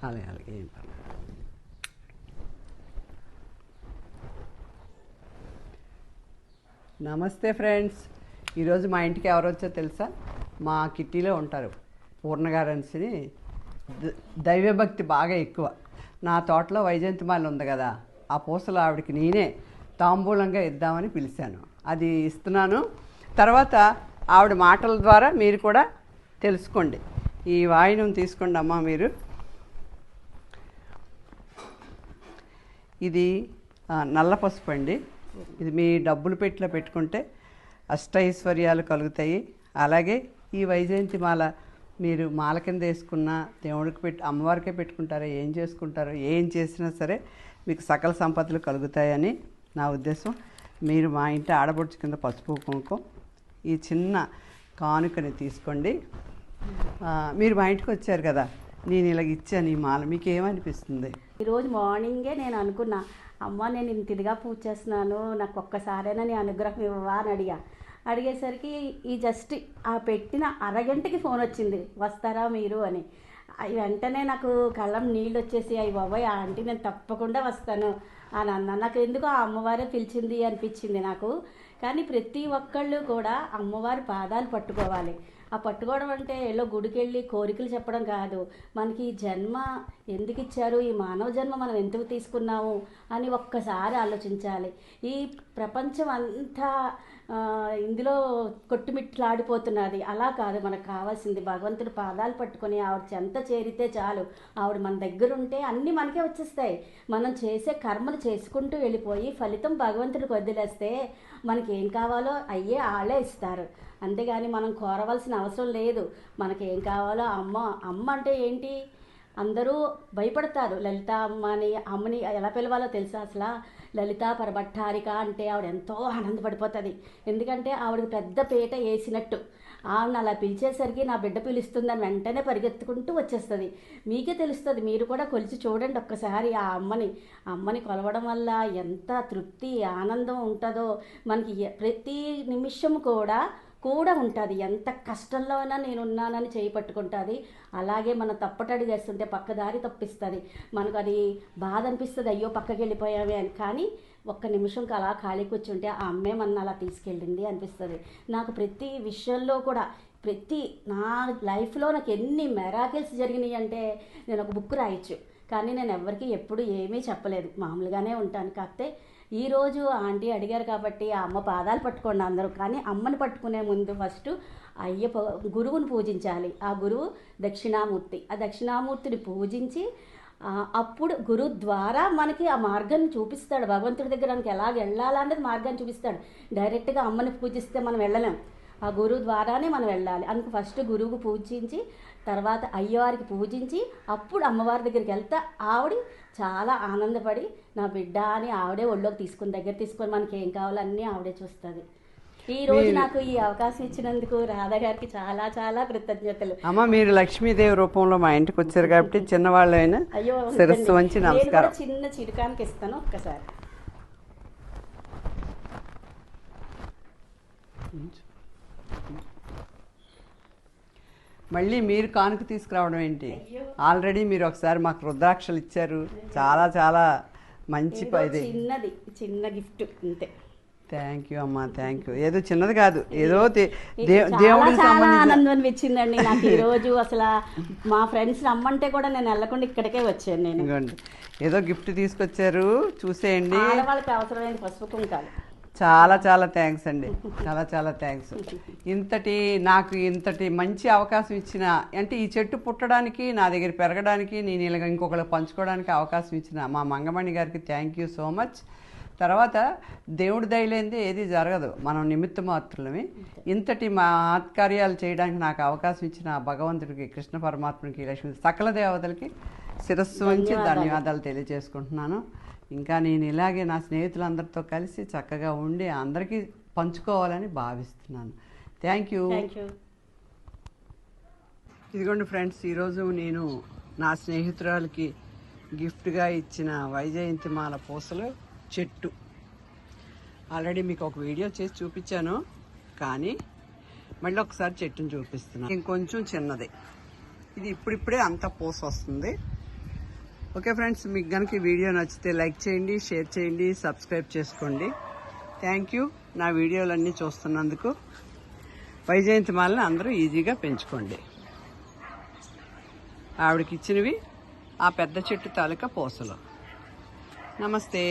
అలాగే అలాగే ఏం పర్లేదు. నమస్తే ఫ్రెండ్స్. ఈరోజు మా ఇంటికి ఎవరు వచ్చో తెలుసా? మా కిట్టీలో ఉంటారు పూర్ణగారు అనేసి. దైవభక్తి బాగా ఎక్కువ. నా తోటలో వైజయంతిమాల ఉంది కదా, ఆ పూసలు ఆవిడకి నేనే తాంబూలంగా ఇద్దామని పిలిచాను. అది ఇస్తున్నాను. తర్వాత ఆవిడ మాటల ద్వారా మీరు కూడా తెలుసుకోండి. ఈ వాయినం తీసుకోండి అమ్మా మీరు. ఇది నల్ల పసుపు అండి. ఇది మీ డబ్బులు పెట్టిలో పెట్టుకుంటే అష్టైశ్వర్యాలు కలుగుతాయి. అలాగే ఈ వైజయంతిమాల మీరు మాల కింద వేసుకున్న దేవుడికి అమ్మవారికే పెట్టుకుంటారో ఏం చేసుకుంటారో ఏం చేసినా సరే మీకు సకల సంపదలు కలుగుతాయని నా ఉద్దేశం. మీరు మా ఇంటి ఆడపడుచు కింద పసుపు కుంకుమ ఈ చిన్న కానుకని తీసుకోండి. మీరు మా ఇంటికి వచ్చారు కదా, నేను ఇలాగ ఇచ్చాను ఈ మాల, మీకు ఏమనిపిస్తుంది? ఈరోజు మార్నింగే నేను అనుకున్నా, అమ్మ నేను ఇంత ఇదిగా పూజ చేస్తున్నాను, నాకు ఒక్కసారైనా నీ అనుగ్రహం ఇవ్వవా అని అడిగేసరికి ఈ జస్ట్ ఆ పెట్టిన అరగంటకి ఫోన్ వచ్చింది, వస్తారా మీరు అని. వెంటనే నాకు కళ్ళం నీళ్ళు వచ్చేసి, అయ్యి బాబాయ్ ఆంటీ నేను తప్పకుండా వస్తాను అని అన్నా. నాకు ఎందుకో ఆ అమ్మవారే పిలిచింది అనిపించింది నాకు. కానీ ప్రతి ఒక్కళ్ళు కూడా అమ్మవారి పాదాలు పట్టుకోవాలి. ఆ పట్టుకోవడం అంటే ఏదో గుడికి వెళ్ళి కోరికలు చెప్పడం కాదు. మనకి ఈ జన్మ ఎందుకు ఇచ్చారు, ఈ మానవ జన్మ మనం ఎందుకు తీసుకున్నాము అని ఒక్కసారి ఆలోచించాలి. ఈ ప్రపంచం అంతా ఇందులో కొట్టుమిట్లాడిపోతున్నది. అలా కాదు, మనకు కావాల్సింది భగవంతుడి పాదాలు పట్టుకొని ఆవిడ చెంత చేరితే చాలు. ఆవిడ మన దగ్గర ఉంటే అన్నీ మనకే వచ్చేస్తాయి. మనం చేసే కర్మలు చేసుకుంటూ వెళ్ళిపోయి ఫలితం భగవంతుడికి వదిలేస్తే మనకి ఏం కావాలో అయ్యే వాళ్ళే ఇస్తారు. అంతేగాని మనం కోరవలసిన అవసరం లేదు. మనకేం కావాలో అమ్మ అంటే ఏంటి, అందరూ భయపడతారు. లలిత అమ్మని ఎలా పిలవాలో తెలుసా? అసలు లలిత పరభట్టారిక అంటే ఆవిడ ఎంతో ఆనందపడిపోతుంది. ఎందుకంటే ఆవిడకి పెద్ద పీట వేసినట్టు. ఆవిడని అలా పిలిచేసరికి నా బిడ్డ పిలుస్తుందని వెంటనే పరిగెత్తుకుంటూ వచ్చేస్తుంది. మీకే తెలుస్తుంది, మీరు కూడా కొలిచి చూడండి ఒక్కసారి. ఆ అమ్మని కొలవడం వల్ల ఎంత తృప్తి ఆనందం ఉంటుందో మనకి. ప్రతి నిమిషం కూడా ఉంటుంది. ఎంత కష్టంలో అయినా నేనున్నానని చేయి పట్టుకుంటుంది. అలాగే మనం తప్పటడుగు వేస్తుంటే పక్కదారి తప్పిస్తుంది. మనకు అది బాధ అనిపిస్తుంది, అయ్యో పక్కకి వెళ్ళిపోయామే అని. కానీ ఒక్క నిమిషంకి అలా ఖాళీ కూర్చుంటే ఆ అమ్మే మన అలా తీసుకెళ్ళింది అనిపిస్తుంది. నాకు ప్రతి విషయంలో కూడా నా లైఫ్లో నాకు ఎన్ని మెరాకిల్స్ జరిగినాయి అంటే నేను ఒక బుక్ రాయొచ్చు. కానీ నేను ఎవరికి ఎప్పుడు ఏమీ చెప్పలేదు, మామూలుగానే ఉంటాను. కాకపోతే ఈరోజు ఆంటీ అడిగారు కాబట్టి ఆ అమ్మ పాదాలు పట్టుకోండి అందరూ. కానీ అమ్మని పట్టుకునే ముందు ఫస్ట్ గురువుని పూజించాలి. ఆ గురువు దక్షిణామూర్తి. ఆ దక్షిణామూర్తిని పూజించి అప్పుడు గురువు ద్వారా మనకి ఆ మార్గాన్ని చూపిస్తాడు. భగవంతుడి దగ్గర మనకి ఎలాగ వెళ్ళాలనేది మార్గాన్ని చూపిస్తాడు. డైరెక్ట్గా అమ్మని పూజిస్తే మనం వెళ్ళలేం. ఆ గురువు ద్వారానే మనం వెళ్ళాలి. అందుకు ఫస్ట్ గురువుకు పూజించి తర్వాత అయ్యవారికి పూజించి అప్పుడు అమ్మవారి దగ్గరికి వెళ్తే ఆవిడ చాలా ఆనందపడి నా బిడ్డ అని ఆవిడే ఒళ్ళోకి దగ్గర తీసుకొని మనకి ఏం కావాలో అన్నీ ఆవిడే చూస్తుంది. ఈ రోజు నాకు ఈ అవకాశం ఇచ్చినందుకు రాధా గారికి చాలా చాలా కృతజ్ఞతలు. అమ్మ మీరు లక్ష్మీదేవి రూపంలో మా ఇంటికి వచ్చారు కాబట్టి చిన్నవాళ్ళైనా శిరస్సు వంచి నమస్కారం. చిన్న చిరుకానికి ఇస్తాను ఒక్కసారి. మళ్ళీ మీరు కానుక తీసుకురావడం ఏంటి? ఆల్రెడీ మీరు ఒకసారి మాకు రుద్రాక్షలు ఇచ్చారు. చాలా చాలా మంచి చిన్న గిఫ్ట్ అంతే. థ్యాంక్ యూ అమ్మా, థ్యాంక్ యూ. ఏదో చిన్నది కాదు, ఏదో దేవుడికి ఆనందం అనిపించిందండి నాకు ఈ రోజు. అసలు మా ఫ్రెండ్స్ రమ్మంటే కూడా నేను వెళ్ళకుండా ఇక్కడికే వచ్చాను. నేను ఏదో గిఫ్ట్ తీసుకొచ్చారు, చూసేయండి. వాళ్ళకి అవసరమైన పసుపు కుంకాలు. చాలా చాలా థ్యాంక్స్ అండి, చాలా చాలా థ్యాంక్స్. నాకు ఇంతటి మంచి అవకాశం ఇచ్చిన, అంటే ఈ చెట్టు పుట్టడానికి, నా దగ్గర పెరగడానికి, నేను ఇలాగ ఇంకొకరికి పంచుకోవడానికి అవకాశం ఇచ్చిన మా మంగమణి గారికి థ్యాంక్ యూ సో మచ్. తర్వాత దేవుడి దయలేందే ఏది జరగదు, మనం నిమిత్త మాత్రమే. ఇంతటి మహత్కార్యాలు చేయడానికి నాకు అవకాశం ఇచ్చిన భగవంతుడికి, కృష్ణ పరమాత్మకి, లక్ష్మీ సకల దేవతలకి శిరస్సు వంచి ధన్యవాదాలు తెలియజేసుకుంటున్నాను. ఇంకా నేను ఇలాగే నా స్నేహితులందరితో కలిసి చక్కగా ఉండి అందరికీ పంచుకోవాలని భావిస్తున్నాను. Thank you. ఇదిగోండి ఫ్రెండ్స్, ఈరోజు నేను నా స్నేహితురాలకి గిఫ్ట్గా ఇచ్చిన వైజయంతిమాల పూసలు చెట్టు. ఆల్రెడీ మీకు ఒక వీడియో చేసి చూపించాను, కానీ మళ్ళీ ఒకసారి చెట్టును చూపిస్తున్నాను. ఇంకొంచెం చిన్నది ఇది, ఇప్పుడిప్పుడే అంత పూస వస్తుంది. ఓకే ఫ్రెండ్స్, మీకు కనుక ఈ వీడియో నచ్చితే లైక్ చేయండి, షేర్ చేయండి, సబ్స్క్రైబ్ చేసుకోండి. థ్యాంక్ యూ నా వీడియోలన్నీ చూస్తున్నందుకు. వైజయంతి మాలని అందరూ ఈజీగా పెంచుకోండి. ఆవిడకి ఇచ్చినవి ఆ పెద్ద చెట్టు తాలూకా పూసలు. నమస్తే.